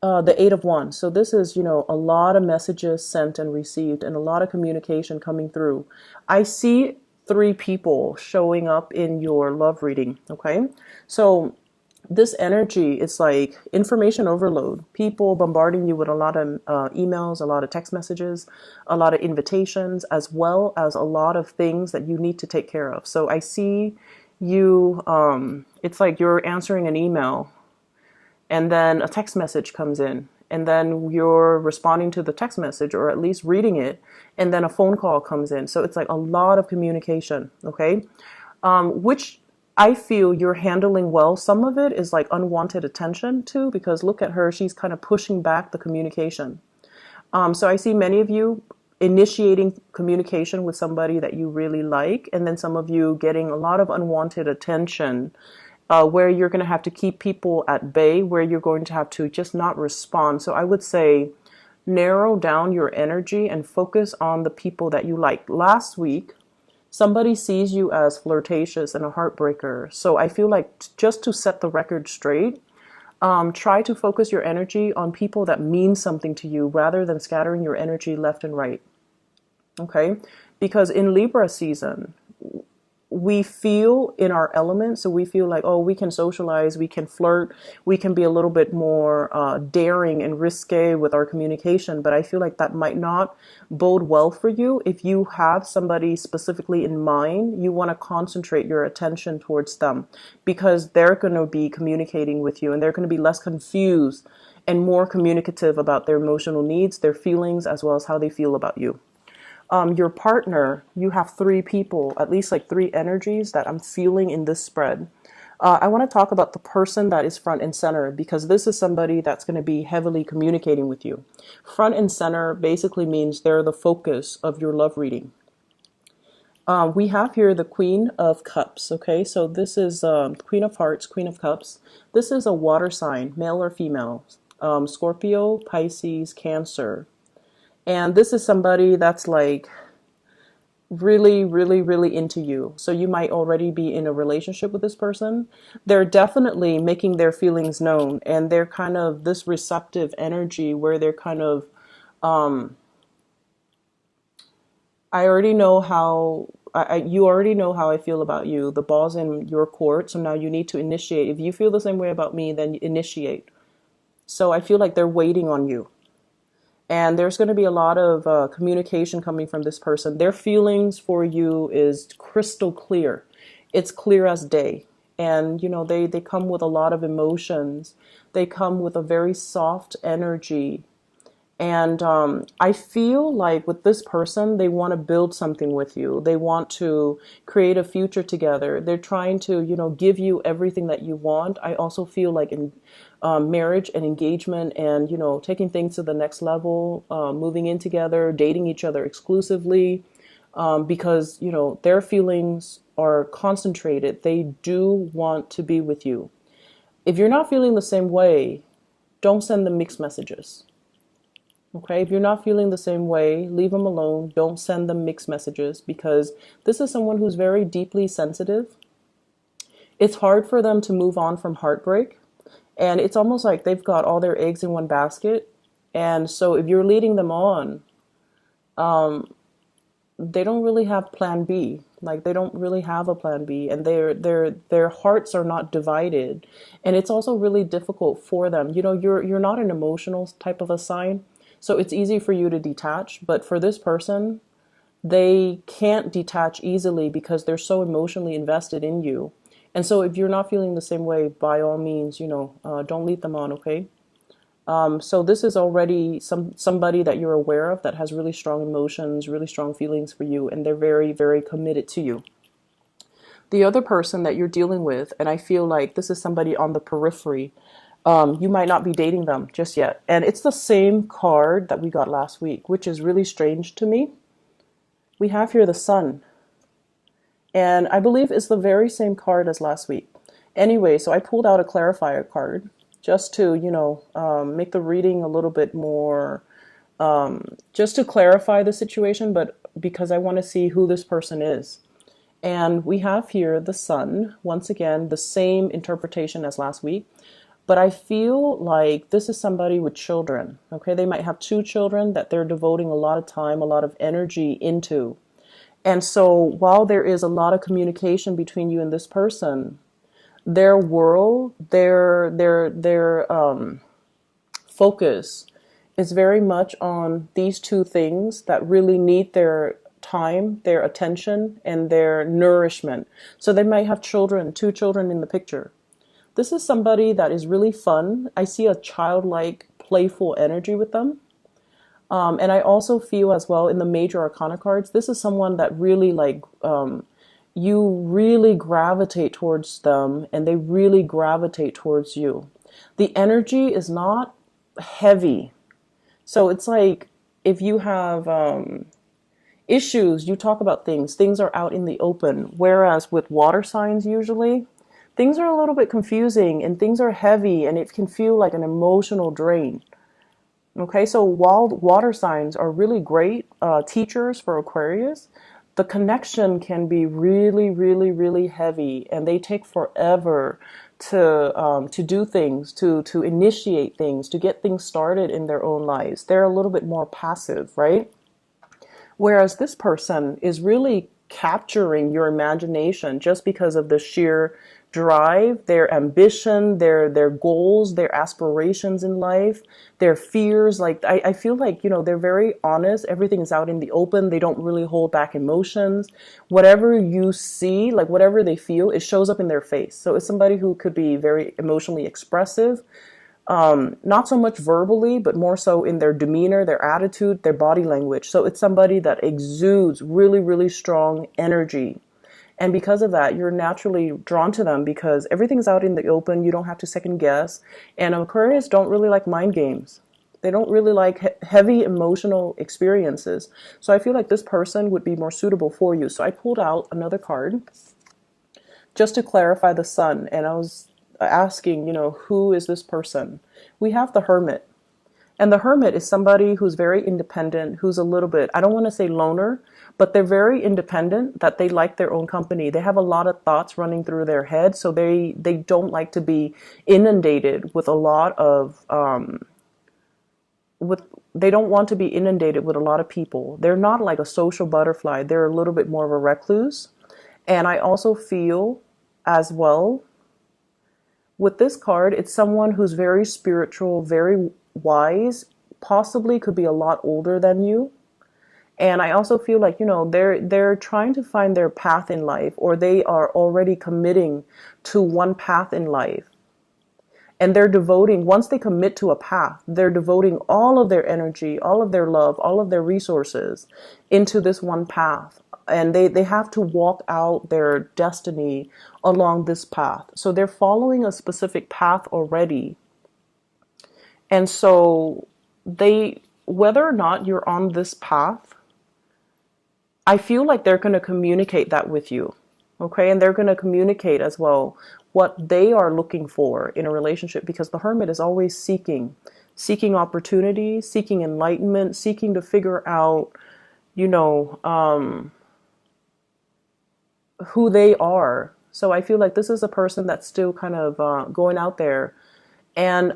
the Eight of Wands. So this is, a lot of messages sent and received and a lot of communication coming through. I see three people showing up in your love reading. Okay. So this energy is like information overload. People bombarding you with a lot of emails, a lot of text messages, a lot of invitations, as well as a lot of things that you need to take care of. So I see you, it's like you're answering an email and then a text message comes in and then you're responding to the text message or at least reading it, and then a phone call comes in. So it's like a lot of communication. Okay. Which I feel you're handling well. Some of it is like unwanted attention too, because look at her, she's kind of pushing back the communication. So I see many of you initiating communication with somebody that you really like, and then some of you getting a lot of unwanted attention, where you're going to have to keep people at bay, where you're going to have to just not respond. So I would say narrow down your energy and focus on the people that you like. Last week, somebody sees you as flirtatious and a heartbreaker. So I feel like just to set the record straight, try to focus your energy on people that mean something to you rather than scattering your energy left and right. Okay? Because in Libra season, we feel in our element. So we feel like, oh, we can socialize, we can flirt, we can be a little bit more daring and risque with our communication. But I feel like that might not bode well for you. If you have somebody specifically in mind, you want to concentrate your attention towards them, because they're going to be communicating with you and they're going to be less confused and more communicative about their emotional needs, their feelings, as well as how they feel about you. Your partner, you have three people, at least like three energies that I'm feeling in this spread. I want to talk about the person that is front and center, because this is somebody that's going to be heavily communicating with you. Front and center basically means they're the focus of your love reading. We have here the Queen of Cups. Okay, so this is Queen of Hearts, Queen of Cups. This is a water sign, male or female, Scorpio, Pisces, Cancer. And this is somebody that's like really, really, really into you. So you might already be in a relationship with this person. They're definitely making their feelings known, and they're kind of this receptive energy where they're kind of, I already know how, you already know how I feel about you. The ball's in your court. So now you need to initiate. If you feel the same way about me, then initiate. So I feel like they're waiting on you. And there's going to be a lot of communication coming from this person. Their feelings for you is crystal clear. It's clear as day. And, they come with a lot of emotions. They come with a very soft energy. And I feel like with this person, they want to build something with you. They want to create a future together. They're trying to, give you everything that you want. I also feel like in marriage and engagement and, taking things to the next level, moving in together, dating each other exclusively, because, their feelings are concentrated. They do want to be with you. If you're not feeling the same way, don't send them mixed messages. Okay, if you're not feeling the same way, leave them alone. Don't send them mixed messages, because this is someone who's very deeply sensitive. It's hard for them to move on from heartbreak. And it's almost like they've got all their eggs in one basket. And so if you're leading them on, they don't really have plan B. Like they don't really have a plan B, and their hearts are not divided. And it's also really difficult for them. You're not an emotional type of a sign. So it's easy for you to detach, but for this person, they can't detach easily because they're so emotionally invested in you. And so if you're not feeling the same way, by all means, don't lead them on, okay? So this is already somebody that you're aware of that has really strong emotions, really strong feelings for you, and they're very, very committed to you. The other person that you're dealing with, and I feel like this is somebody on the periphery, you might not be dating them just yet. And it's the same card that we got last week, which is really strange to me. We have here the Sun. And I believe it's the very same card as last week. Anyway, so I pulled out a clarifier card just to, make the reading a little bit more, just to clarify the situation, but because I want to see who this person is. And we have here the Sun, once again, the same interpretation as last week. But I feel like this is somebody with children. Okay, they might have two children that they're devoting a lot of time, a lot of energy into. And so while there is a lot of communication between you and this person, their world, their focus is very much on these two things that really need their time, their attention, and their nourishment. So they might have children, two children in the picture. This is somebody that is really fun. I see a childlike, playful energy with them. And I also feel as well in the major arcana cards, this is someone that really you really gravitate towards them and they really gravitate towards you. The energy is not heavy. So it's like if you have issues, you talk about things are out in the open. Whereas with water signs, usually, things are a little bit confusing and things are heavy and it can feel like an emotional drain. Okay, so while water signs are really great teachers for Aquarius, the connection can be really, really, really heavy, and they take forever to do things, to initiate things, to get things started in their own lives. They're a little bit more passive, right? Whereas this person is really capturing your imagination just because of the sheer drive, their ambition, their goals, their aspirations in life, their fears. Like I feel like, they're very honest. Everything is out in the open. They don't really hold back emotions. Whatever you see, like whatever they feel, it shows up in their face. So it's somebody who could be very emotionally expressive. Not so much verbally, but more so in their demeanor, their attitude, their body language. So it's somebody that exudes really, really strong energy. And because of that, you're naturally drawn to them because everything's out in the open. You don't have to second guess. And Aquarius don't really like mind games. They don't really like heavy emotional experiences. So I feel like this person would be more suitable for you. So I pulled out another card just to clarify the sun. And I was asking, who is this person? We have the Hermit. And the Hermit is somebody who's very independent, who's a little bit, I don't want to say loner, but they're very independent, that they like their own company. They have a lot of thoughts running through their head, so they don't like to be inundated with a lot of, they don't want to be inundated with a lot of people. They're not like a social butterfly. They're a little bit more of a recluse. And I also feel as well, with this card, it's someone who's very spiritual, very wise, possibly could be a lot older than you. And I also feel like, they're trying to find their path in life, or they are already committing to one path in life. And they're devoting, once they commit to a path, they're devoting all of their energy, all of their love, all of their resources into this one path. And they have to walk out their destiny along this path. So they're following a specific path already. And so whether or not you're on this path, I feel like they're going to communicate that with you. Okay. And they're going to communicate as well what they are looking for in a relationship, because the Hermit is always seeking opportunity, seeking enlightenment, seeking to figure out, who they are. So I feel like this is a person that's still kind of going out there. And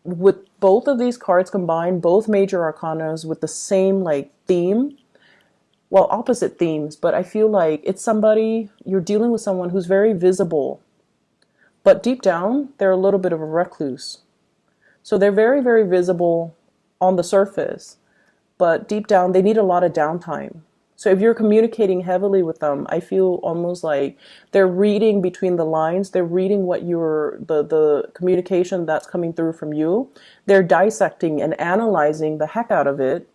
with both of these cards combined, both major arcanas with the same theme, well, opposite themes, but I feel like it's somebody, you're dealing with someone who's very visible, but deep down, they're a little bit of a recluse. So they're very, very visible on the surface, but deep down, they need a lot of downtime. So if you're communicating heavily with them, I feel almost like they're reading between the lines. They're reading what the communication that's coming through from you. They're dissecting and analyzing the heck out of it.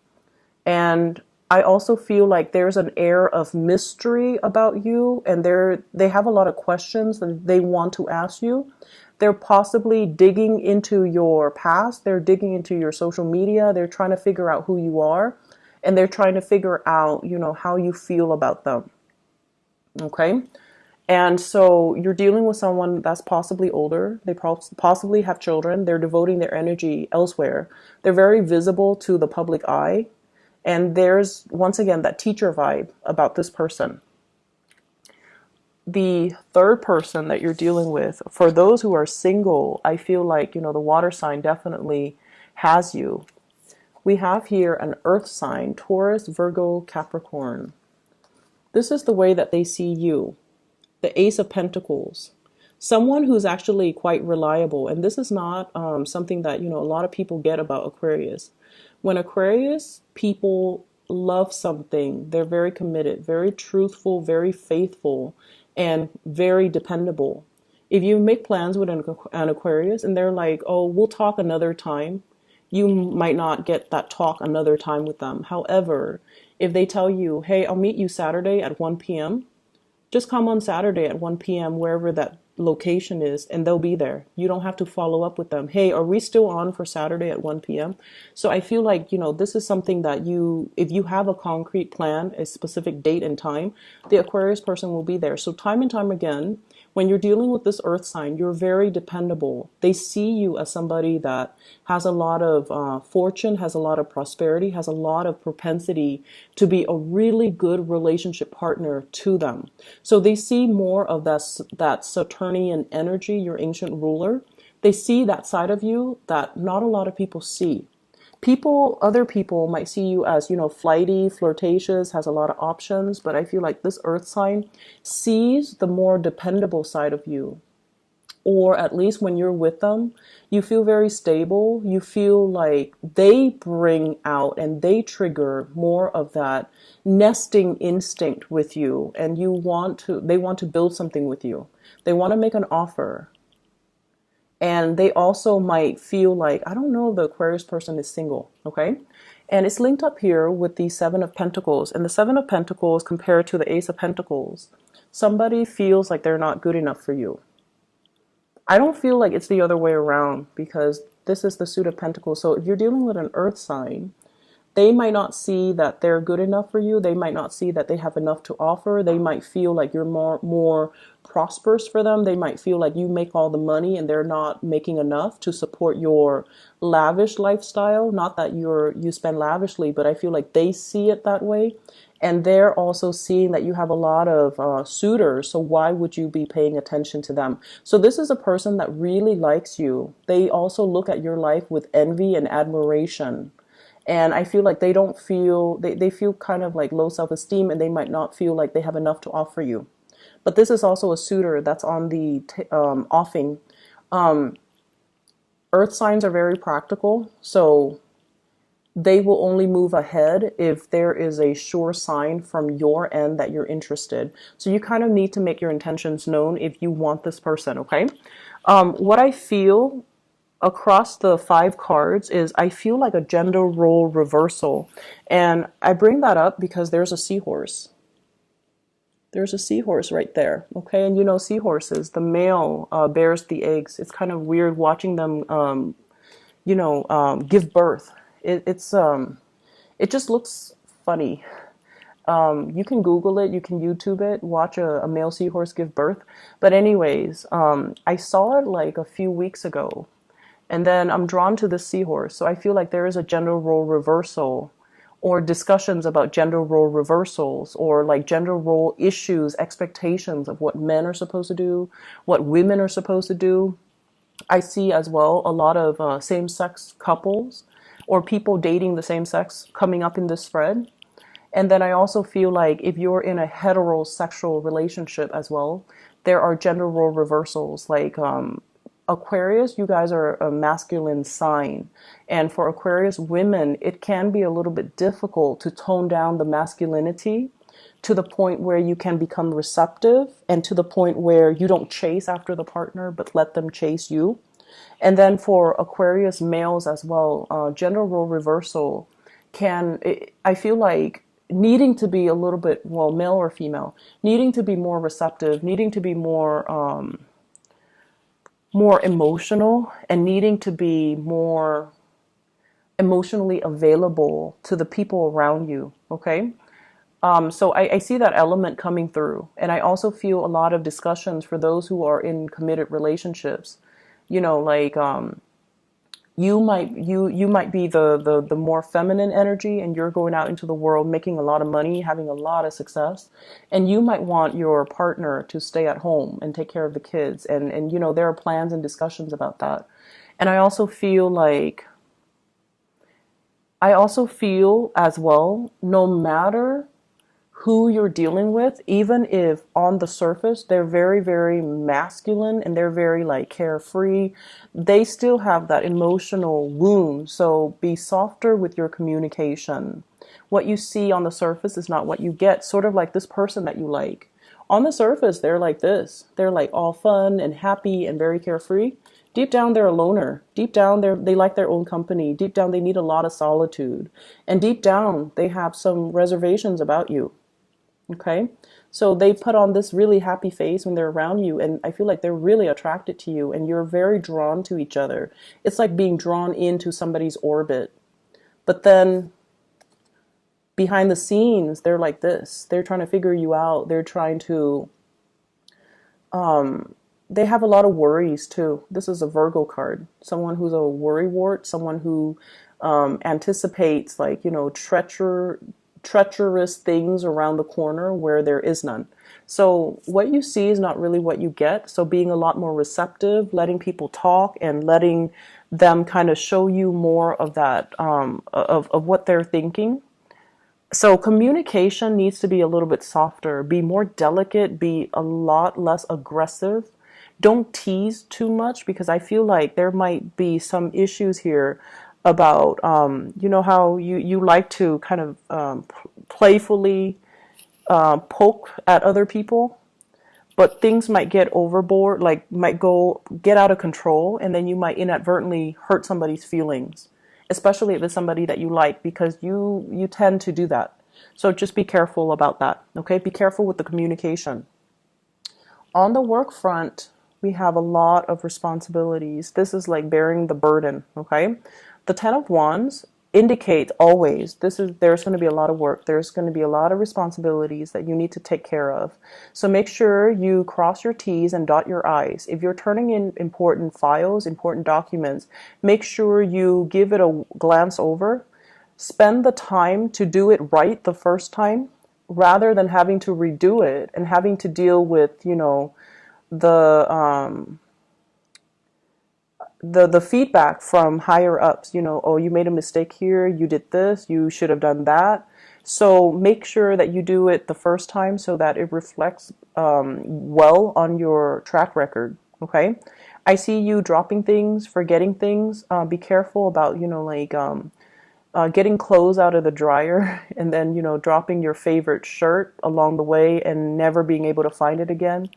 And I also feel like there's an air of mystery about you, and they have a lot of questions that they want to ask you. They're possibly digging into your past. They're digging into your social media. They're trying to figure out who you are. And they're trying to figure out, how you feel about them. Okay? And so you're dealing with someone that's possibly older. They possibly have children. They're devoting their energy elsewhere. They're very visible to the public eye. And there's, once again, that teacher vibe about this person. the third person that you're dealing with, for those who are single, I feel like, the water sign definitely has you. We have here an earth sign, Taurus, Virgo, Capricorn. This is the way that they see you. The Ace of Pentacles. Someone who's actually quite reliable. And this is not something that, a lot of people get about Aquarius. When Aquarius people love something, they're very committed, very truthful, very faithful, and very dependable. If you make plans with an Aquarius and they're like, oh, we'll talk another time, you might not get that talk another time with them. However, if they tell you, hey, I'll meet you Saturday at 1 p.m., just come on Saturday at 1 p.m., wherever that location is, and they'll be there. You don't have to follow up with them. Hey, are we still on for Saturday at 1 p.m.? So I feel like, this is something that if you have a concrete plan, a specific date and time, the Aquarius person will be there. So time and time again, when you're dealing with this earth sign, you're very dependable. They see you as somebody that has a lot of fortune, has a lot of prosperity, has a lot of propensity to be a really good relationship partner to them. So they see more of that Saturnian energy, your ancient ruler. They see that side of you that not a lot of people see. Other people might see you as, flighty, flirtatious, has a lot of options, but I feel like this earth sign sees the more dependable side of you. Or at least when you're with them, you feel very stable. You feel like they bring out and they trigger more of that nesting instinct with you, and they want to build something with you. They want to make an offer. And they also might feel like, I don't know if the Aquarius person is single, okay? And it's linked up here with the Seven of Pentacles. And the Seven of Pentacles compared to the Ace of Pentacles, somebody feels like they're not good enough for you. I don't feel like it's the other way around, because this is the Suit of Pentacles. So if you're dealing with an earth sign, they might not see that they're good enough for you. They might not see that they have enough to offer. They might feel like you're more prosperous for them. They might feel like you make all the money and they're not making enough to support your lavish lifestyle. Not that you spend lavishly, but I feel like they see it that way. And they're also seeing that you have a lot of suitors. So why would you be paying attention to them? So this is a person that really likes you. They also look at your life with envy and admiration. And I feel like they feel kind of like low self-esteem, and they might not feel like they have enough to offer you. But this is also a suitor that's on the offing. Earth signs are very practical, so they will only move ahead if there is a sure sign from your end that you're interested. So you kind of need to make your intentions known if you want this person, okay? What I feel across the 5 cards is I feel like a gender role reversal. And I bring that up because there's a seahorse. There's a seahorse right there. Okay. And seahorses, the male bears the eggs. It's kind of weird watching them, give birth. It just looks funny. You can Google it, you can YouTube it, watch a male seahorse give birth. But anyways, I saw it like a few weeks ago. And then I'm drawn to the seahorse. So I feel like there is a gender role reversal, or discussions about gender role reversals, or like gender role issues, expectations of what men are supposed to do, what women are supposed to do. I see as well a lot of same-sex couples or people dating the same sex coming up in this thread. And then I also feel like if you're in a heterosexual relationship as well, there are gender role reversals, like Aquarius, you guys are a masculine sign. And for Aquarius women, it can be a little bit difficult to tone down the masculinity to the point where you can become receptive, and to the point where you don't chase after the partner, but let them chase you. And then for Aquarius males as well, gender role reversal I feel like needing to be a little bit, well, male or female, needing to be more receptive, needing to be more emotional, and needing to be more emotionally available to the people around you, okay? So I see that element coming through. And I also feel a lot of discussions for those who are in committed relationships, like You might be the more feminine energy, and you're going out into the world making a lot of money, having a lot of success, and you might want your partner to stay at home and take care of the kids, and there are plans and discussions about that. And I also feel as well, no matter who you're dealing with, even if on the surface they're very, very masculine and they're very like carefree, they still have that emotional wound. So be softer with your communication. What you see on the surface is not what you get, sort of like this person that you like. On the surface, they're like this. They're like all fun and happy and very carefree. Deep down, they're a loner. Deep down, they like their own company. Deep down, they need a lot of solitude. And deep down, they have some reservations about you. Okay. So they put on this really happy face when they're around you. And I feel like they're really attracted to you and you're very drawn to each other. It's like being drawn into somebody's orbit. But then behind the scenes, they're like this. They're trying to figure you out. They're trying to, they have a lot of worries too. This is a Virgo card. Someone who's a worrywart, someone who anticipates like, treacherous things around the corner where there is none. So what you see is not really what you get. So being a lot more receptive, letting people talk and letting them kind of show you more of that, of what they're thinking. So communication needs to be a little bit softer, be more delicate, be a lot less aggressive. Don't tease too much because I feel like there might be some issues here about, how you like to kind of playfully poke at other people, but things might get overboard, like might get out of control, and then you might inadvertently hurt somebody's feelings, especially if it's somebody that you like, because you tend to do that. So just be careful about that. Okay, be careful with the communication. On the work front, we have a lot of responsibilities. This is like bearing the burden. Okay, the Ten of Wands indicates always there's going to be a lot of work. There's going to be a lot of responsibilities that you need to take care of. So make sure you cross your T's and dot your I's. If you're turning in important files, important documents, make sure you give it a glance over. Spend the time to do it right the first time rather than having to redo it and having to deal with, the the feedback from higher ups, oh, you made a mistake here, you did this, you should have done that. So make sure that you do it the first time so that it reflects well on your track record. Okay. I see you dropping things, forgetting things. Be careful about, getting clothes out of the dryer and then, dropping your favorite shirt along the way and never being able to find it again.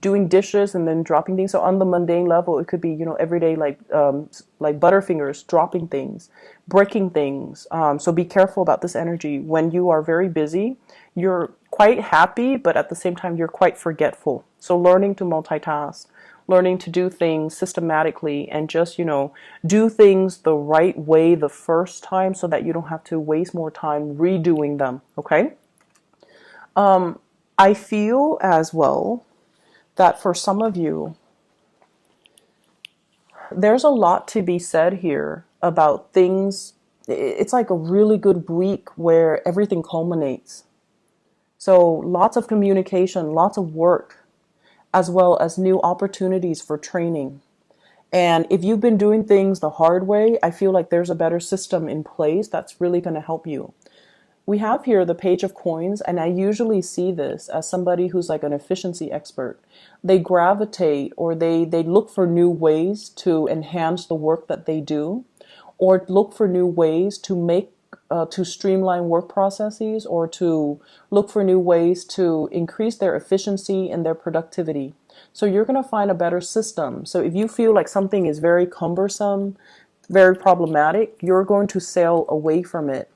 Doing dishes and then dropping things. So on the mundane level, it could be, every day, like Butterfingers, dropping things, breaking things. So be careful about this energy. When you are very busy, you're quite happy, but at the same time, you're quite forgetful. So learning to multitask, learning to do things systematically and just, do things the right way the first time so that you don't have to waste more time redoing them. Okay. I feel as well that for some of you, there's a lot to be said here about things. It's like a really good week where everything culminates. So lots of communication, lots of work, as well as new opportunities for training. And if you've been doing things the hard way, I feel like there's a better system in place that's really going to help you. We have here the Page of Coins, and I usually see this as somebody who's like an efficiency expert. They gravitate or they look for new ways to enhance the work that they do, or look for new ways to streamline work processes, or to look for new ways to increase their efficiency and their productivity. So you're going to find a better system. So if you feel like something is very cumbersome, very problematic, you're going to sail away from it.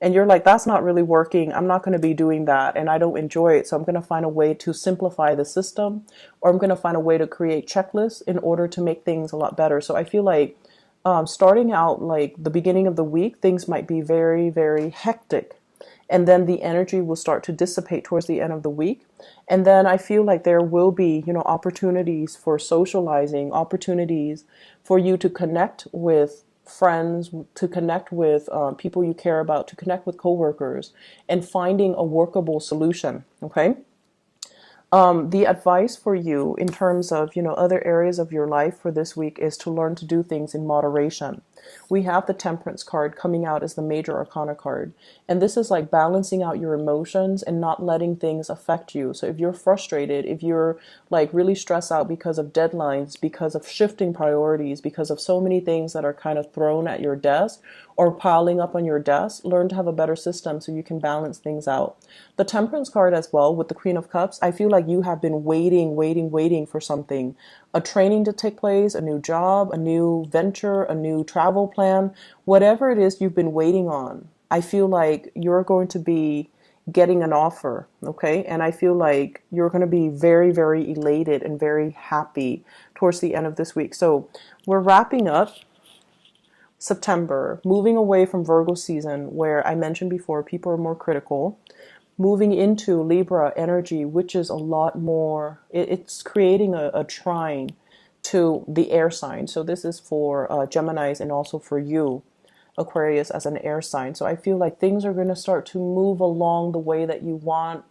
And you're like, that's not really working. I'm not going to be doing that. And I don't enjoy it. So I'm going to find a way to simplify the system, or I'm going to find a way to create checklists in order to make things a lot better. So I feel like starting out like the beginning of the week, things might be very, very hectic. and then the energy will start to dissipate towards the end of the week. And then I feel like there will be, opportunities for socializing, opportunities for you to connect with friends, to connect with people you care about, to connect with coworkers, and finding a workable solution. Okay. The advice for you in terms of, other areas of your life for this week is to learn to do things in moderation. We have the Temperance card coming out as the major arcana card. And this is like balancing out your emotions and not letting things affect you. So if you're frustrated, if you're like really stressed out because of deadlines, because of shifting priorities, because of so many things that are kind of thrown at your desk or piling up on your desk, learn to have a better system so you can balance things out. The Temperance card as well with the Queen of Cups, I feel like you have been waiting for something, a training to take place, a new job, a new venture, a new travel plan, whatever it is you've been waiting on. I feel like you're going to be getting an offer, okay? And I feel like you're going to be very, very elated and very happy towards the end of this week. So we're wrapping up September, moving away from Virgo season, where I mentioned before, people are more critical, moving into Libra energy, which is a lot more, it's creating a trine to the air sign. So this is for Geminis and also for you, Aquarius, as an air sign. So I feel like things are going to start to move along the way that you want.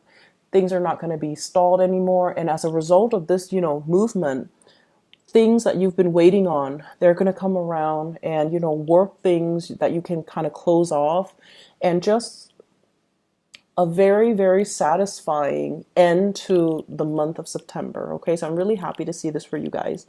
Things are not going to be stalled anymore. And as a result of this, movement, things that you've been waiting on, they're going to come around and, work things that you can kind of close off, and just a very, very satisfying end to the month of September. Okay, so I'm really happy to see this for you guys.